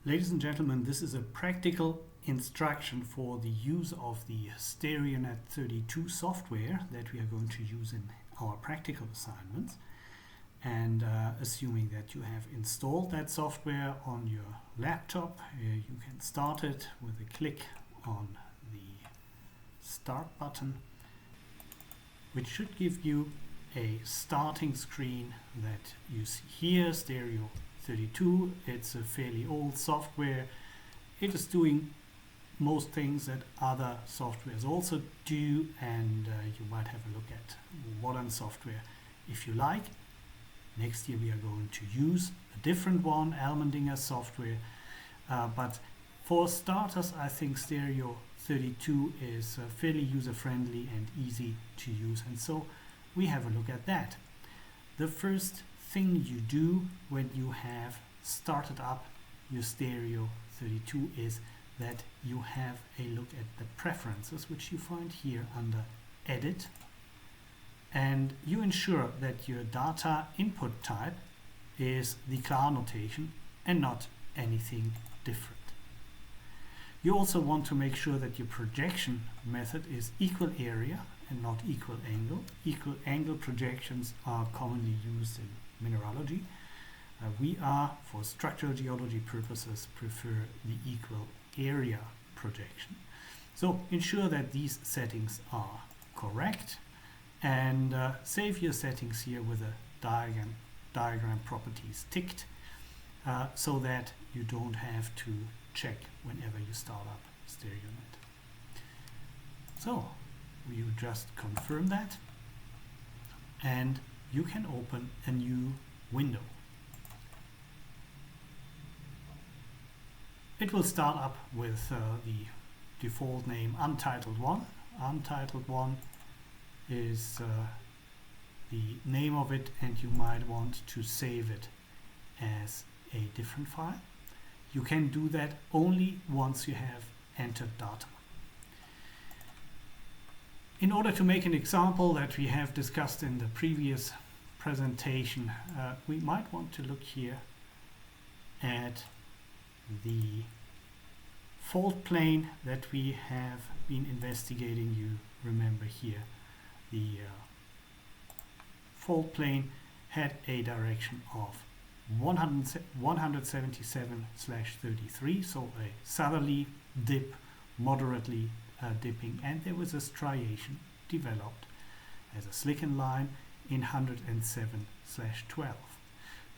Ladies and gentlemen, this is a practical instruction for the use of the Stereo32 software that we are going to use in our practical assignments. And assuming that you have installed that software on your laptop, you can start it with a click on the Start button, which should give you a starting screen that you see here, Stereo32. It's a fairly old software. It is doing most things that other softwares also do, and you might have a look at modern software if you like. Next year we are going to use a different one, Almendinger software, but for starters I think Stereo32 is fairly user-friendly and easy to use, and so we have a look at that. The first thing you do when you have started up your Stereo32 is that you have a look at the preferences, which you find here under Edit, and you ensure that your data input type is the CLAR notation and not anything different. You also want to make sure that your projection method is equal area and not equal angle. Equal angle projections are commonly used in mineralogy. We are, for structural geology purposes, prefer the equal area projection. So ensure that these settings are correct, and save your settings here with a diagram properties ticked, so that you don't have to check whenever you start up stereonet. So you just confirm that, and you can open a new window. It will start up with the default name Untitled1. Untitled1 is the name of it, and you might want to save it as a different file. You can do that only once you have entered data. In order to make an example that we have discussed in the previous presentation, we might want to look here at the fault plane that we have been investigating. You remember here the fault plane had a direction of 177/33, so a southerly dip, moderately dipping, and there was a striation developed as a slicken line in 107/12.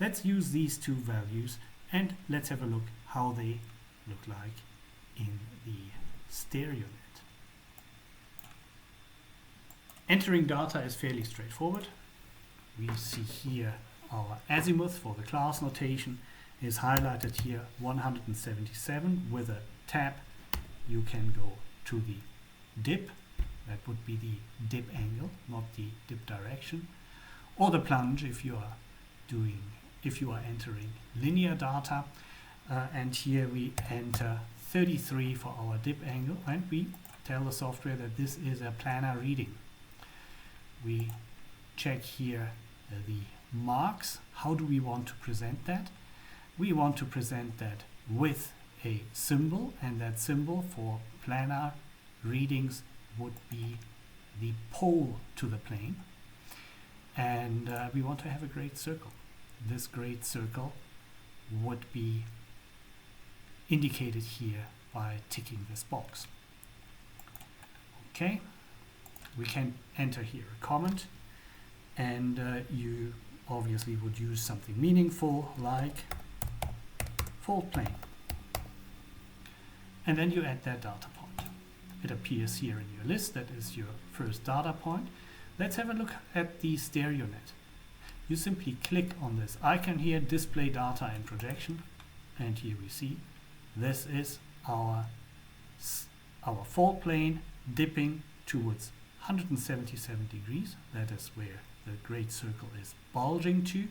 Let's use these two values and let's have a look how they look like in the stereonet. Entering data is fairly straightforward. We see here our azimuth for the class notation is highlighted here, 177 with a tab. You can go to the dip, that would be the dip angle, not the dip direction, or the plunge if you are entering linear data, and here we enter 33 for our dip angle, and we tell the software that this is a planar reading. We check here the marks. How do we want to present that? We want to present that with a symbol, and that symbol for planar readings would be the pole to the plane, and we want to have a great circle. This great circle would be indicated here by ticking this box. Okay, we can enter here a comment, and you obviously would use something meaningful like fault plane, and then you add that data point. It appears here in your list. That is your first data point. Let's have a look at the stereonet. You simply click on this icon here, display data and projection, and here we see this is our fault plane dipping towards 177 degrees. That is where the great circle is bulging to.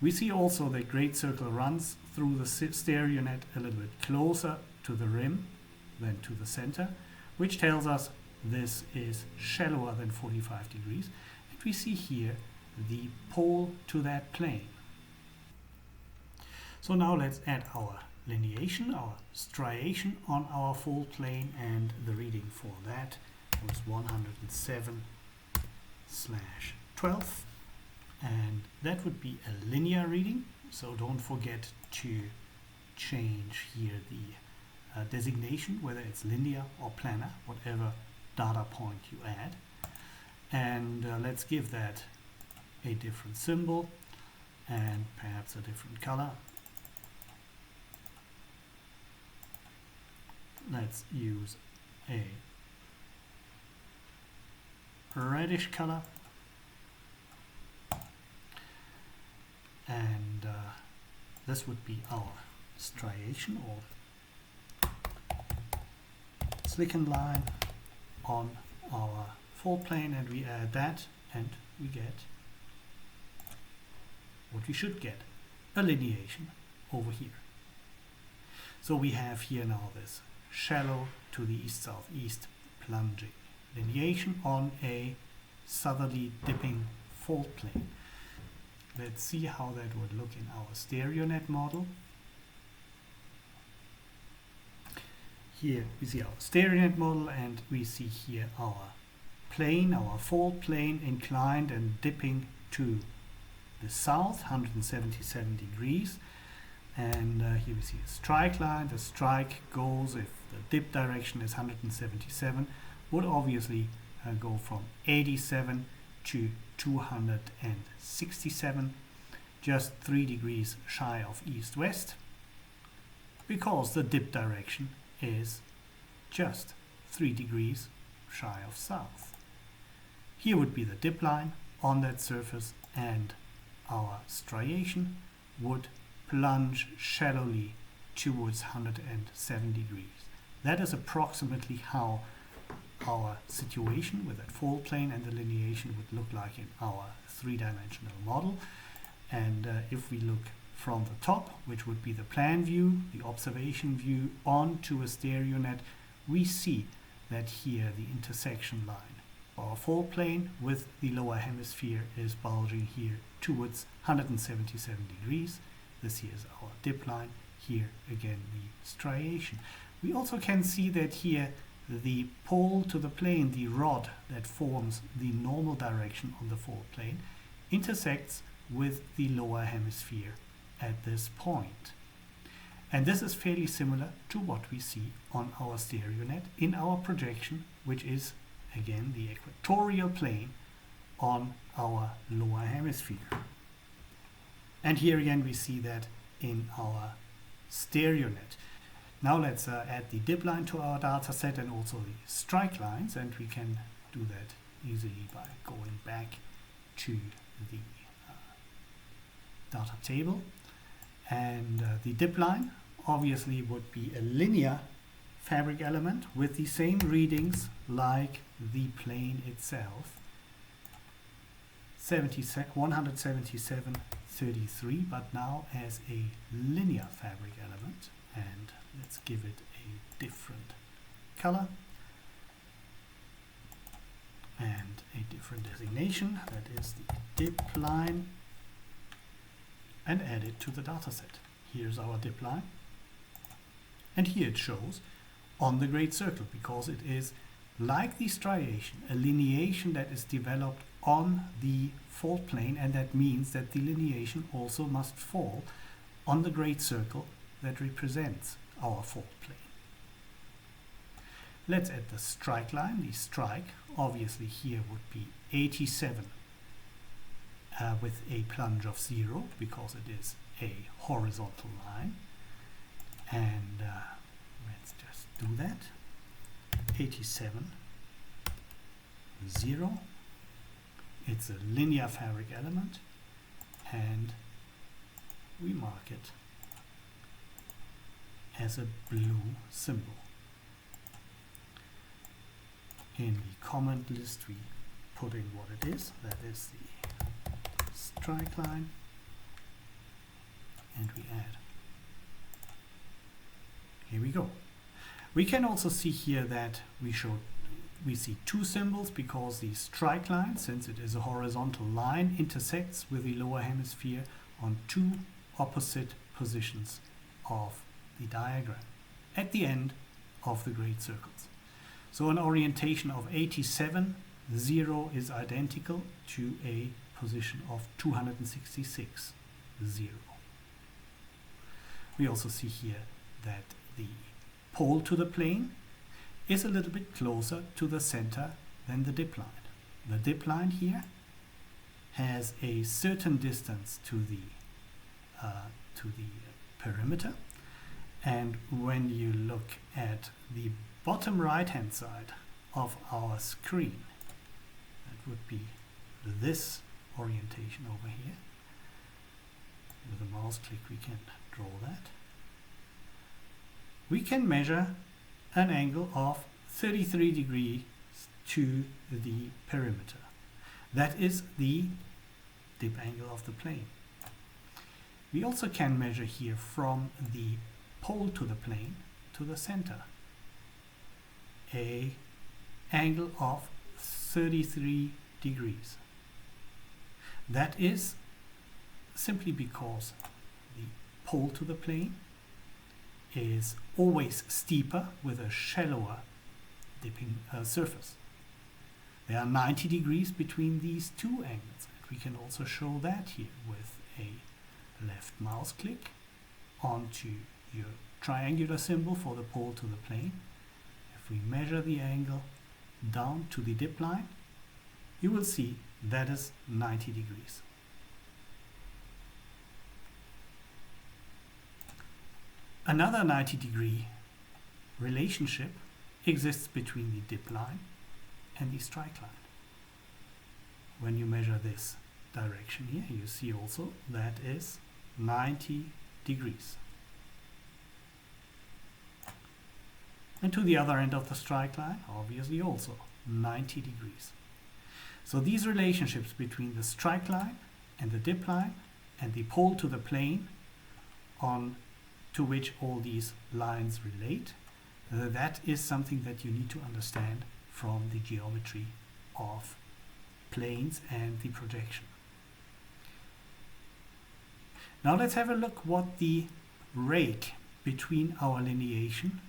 We see also the great circle runs through the stereonet a little bit closer to the rim than to the center, which tells us this is shallower than 45 degrees. And we see here the pole to that plane. So now let's add our lineation, our striation on our fold plane, and the reading for that was 107/12, and that would be a linear reading, so don't forget to change here the designation, whether it's linear or planar, whatever data point you add. And let's give that a different symbol and perhaps a different color. Let's use a reddish color, and this would be our striation or slicken line on our fold plane, and we add that and we get what we should get, a lineation over here. So we have here now this shallow to the east-southeast plunging lineation on a southerly dipping fold plane. Let's see how that would look in our stereonet model. Here we see our stereonet model, and we see here our plane, our fold plane, inclined and dipping to the south 177 degrees, and here we see a strike line. The strike goes, if the dip direction is 177, would obviously go from 87 to 267, just 3 degrees shy of east-west, because the dip direction is just 3 degrees shy of south. Here would be the dip line on that surface, and our striation would plunge shallowly towards 107 degrees. That is approximately how our situation with that fold plane and the lineation would look like in our three-dimensional model. And if we look from the top, which would be the plan view, the observation view, onto a stereonet, we see that here the intersection line, our fold plane with the lower hemisphere, is bulging here towards 177 degrees. This here is our dip line, here again the striation. We also can see that here the pole to the plane, the rod that forms the normal direction on the fold plane, intersects with the lower hemisphere at this point. And this is fairly similar to what we see on our stereonet in our projection, which is again the equatorial plane on our lower hemisphere. And here again we see that in our stereonet. Now let's add the dip line to our data set and also the strike lines, and we can do that easily by going back to the data table. And the dip line obviously would be a linear fabric element with the same readings like the plane itself, 177.33, but now as a linear fabric element. And let's give it a different color and a different designation, that is the dip line, and add it to the dataset. Here's our dip line, and here it shows on the great circle, because it is like the striation, a lineation that is developed on the fold plane, and that means that the lineation also must fall on the great circle that represents our fold plane. Let's add the strike line. The strike obviously here would be 87 with a plunge of 0, because it is a horizontal line. And let's just do that. 87, 0. It's a linear fabric element, and we mark it as a blue symbol. In the comment list we put in what it is, that is the strike line, and we add. Here we go. We can also see here that we see two symbols, because the strike line, since it is a horizontal line, intersects with the lower hemisphere on two opposite positions of the diagram at the end of the great circles. So an orientation of 87, 0 is identical to a position of 266, 0. We also see here that the pole to the plane is a little bit closer to the center than the dipline. The dipline here has a certain distance to the perimeter, and when you look at the bottom right hand side of our screen, that would be this orientation over here. With a mouse click we can draw that. We can measure an angle of 33 degrees to the perimeter. That is the dip angle of the plane. We also can measure here from the pole to the plane to the center an angle of 33 degrees. That is simply because the pole to the plane is always steeper with a shallower dipping surface. There are 90 degrees between these two angles, and we can also show that here with a left mouse click onto your triangular symbol for the pole to the plane. If we measure the angle down to the dip line, you will see that is 90 degrees. Another 90 degree relationship exists between the dip line and the strike line. When you measure this direction here, you see also that is 90 degrees. And to the other end of the strike line, obviously also 90 degrees. So these relationships between the strike line and the dip line and the pole to the plane on to which all these lines relate, that is something that you need to understand from the geometry of planes and the projection. Now let's have a look what the rake between our lineation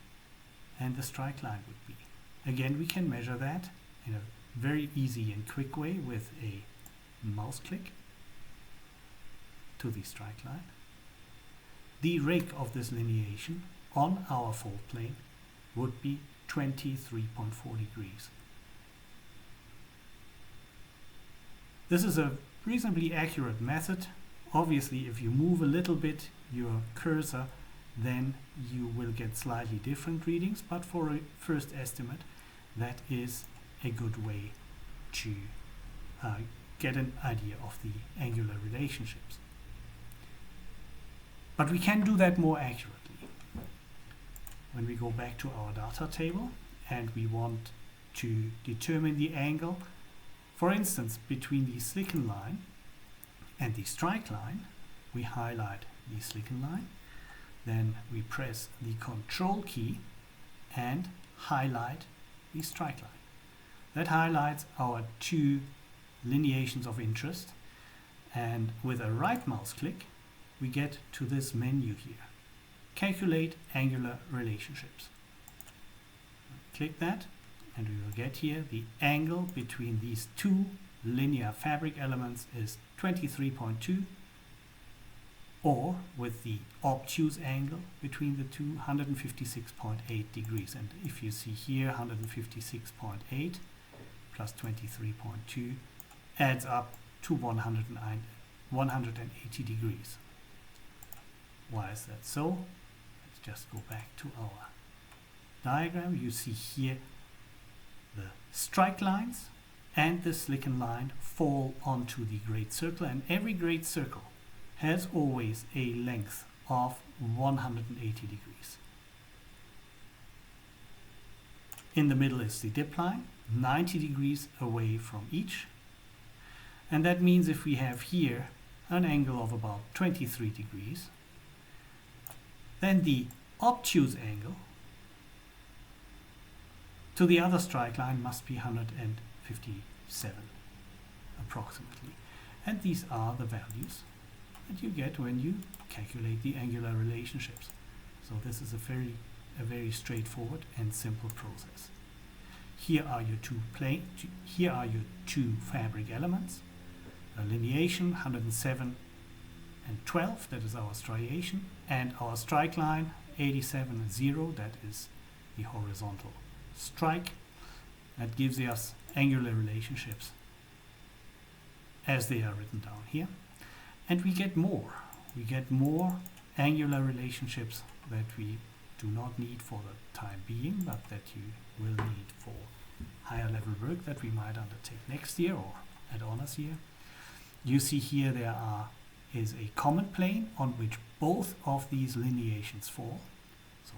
and the strike line would be. Again, we can measure that in a very easy and quick way with a mouse click to the strike line. The rake of this lineation on our fault plane would be 23.4 degrees. This is a reasonably accurate method. Obviously, if you move a little bit your cursor, then you will get slightly different readings, but for a first estimate, that is a good way to get an idea of the angular relationships. But we can do that more accurately. When we go back to our data table and we want to determine the angle, for instance, between the slicken line and the strike line, we highlight the slicken line, then we press the Control key and highlight the strike line. That highlights our two lineations of interest, and with a right mouse click we get to this menu here, Calculate Angular Relationships. Click that and we will get here the angle between these two linear fabric elements is 23.2, or with the obtuse angle between the two, 156.8 degrees. And if you see here, 156.8 plus 23.2 adds up to 180 degrees. Why is that so? Let's just go back to our diagram. You see here the strike lines and the slicken line fall onto the great circle, and every great circle has always a length of 180 degrees. In the middle is the dip line, 90 degrees away from each, and that means if we have here an angle of about 23 degrees, then the obtuse angle to the other strike line must be 157 approximately. And these are the values that you get when you calculate the angular relationships. So this is a very straightforward and simple process. Here are your two fabric elements. A lineation 107 and 12, that is our striation, and our strike line 87 and 0, that is the horizontal strike. That gives us angular relationships as they are written down here. And we get more. We get more angular relationships that we do not need for the time being, but that you will need for higher level work that we might undertake next year or at honors year. You see here there is a common plane on which both of these lineations fall. So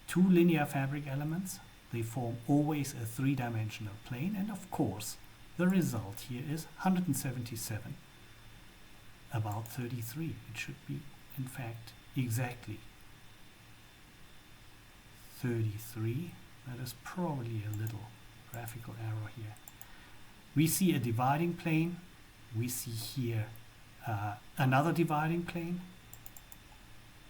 two linear fabric elements, they form always a three-dimensional plane, and of course the result here is 177 about 33. It should be in fact exactly 33. That is probably a little graphical error here. We see a dividing plane. We see here another dividing plane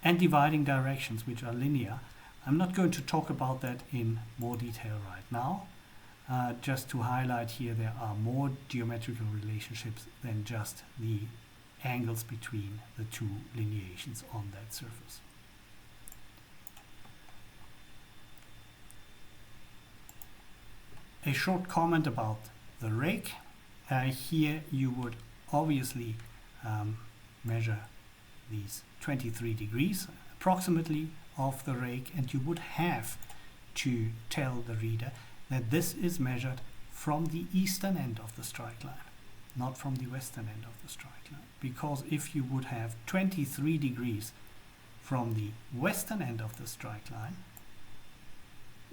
and dividing directions which are linear. I'm not going to talk about that in more detail right now. Just to highlight here, there are more geometrical relationships than just the angles between the two lineations on that surface. A short comment about the rake. Here you would obviously measure these 23 degrees approximately of the rake, and you would have to tell the reader that this is measured from the eastern end of the strike line, not from the western end of the strike line. Because if you would have 23 degrees from the western end of the strike line,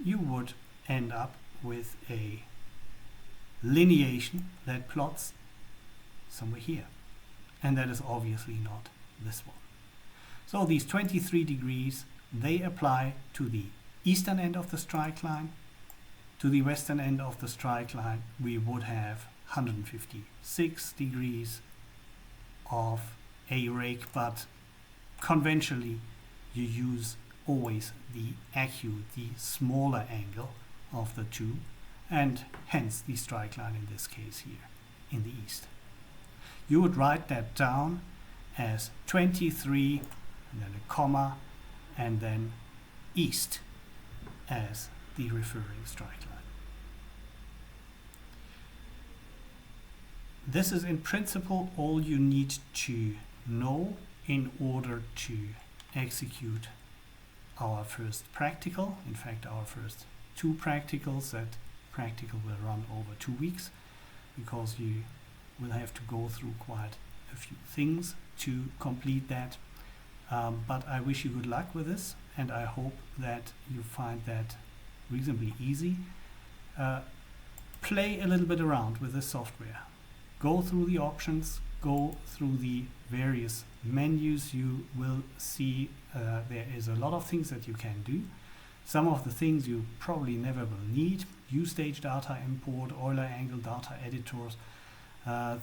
you would end up with a lineation that plots somewhere here, and that is obviously not this one. So these 23 degrees, they apply to the eastern end of the strike line. To the western end of the strike line we would have 156 degrees of a rake, but conventionally you use always the acute, the smaller angle of the two, and hence the strike line in this case here in the east. You would write that down as 23 and then a comma and then east as the referring strike line. This is in principle all you need to know in order to execute our first practical. In fact, our first two practicals. That practical will run over 2 weeks because you will have to go through quite a few things to complete that. But I wish you good luck with this, and I hope that you find that reasonably easy. Play a little bit around with the software. Go through the options, go through the various menus. You will see there is a lot of things that you can do. Some of the things you probably never will need. U-stage data import, Euler angle data editors,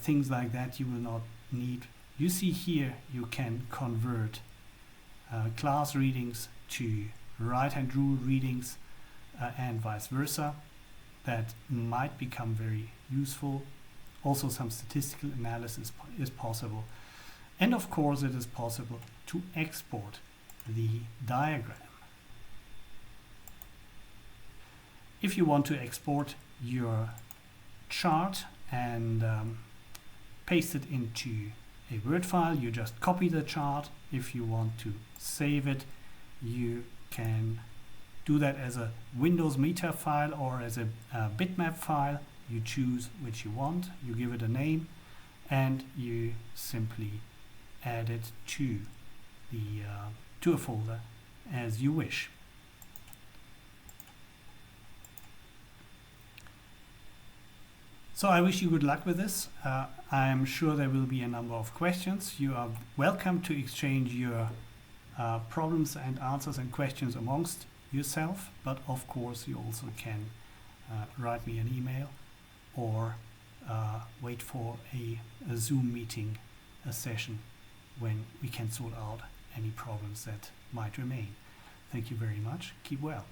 things like that you will not need. You see here you can convert class readings to right-hand rule readings and vice versa. That might become very useful. Also some statistical analysis is possible. And of course it is possible to export the diagram. If you want to export your chart and paste it into a Word file, you just copy the chart. If you want to save it, you can do that as a Windows meter file or as a bitmap file. You choose which you want, you give it a name, and you simply add it to a folder as you wish. So I wish you good luck with this. I'm sure there will be a number of questions. You are welcome to exchange your problems and answers and questions amongst yourself, but of course you also can write me an email or wait for a Zoom meeting, a session when we can sort out any problems that might remain. Thank you very much. Keep well.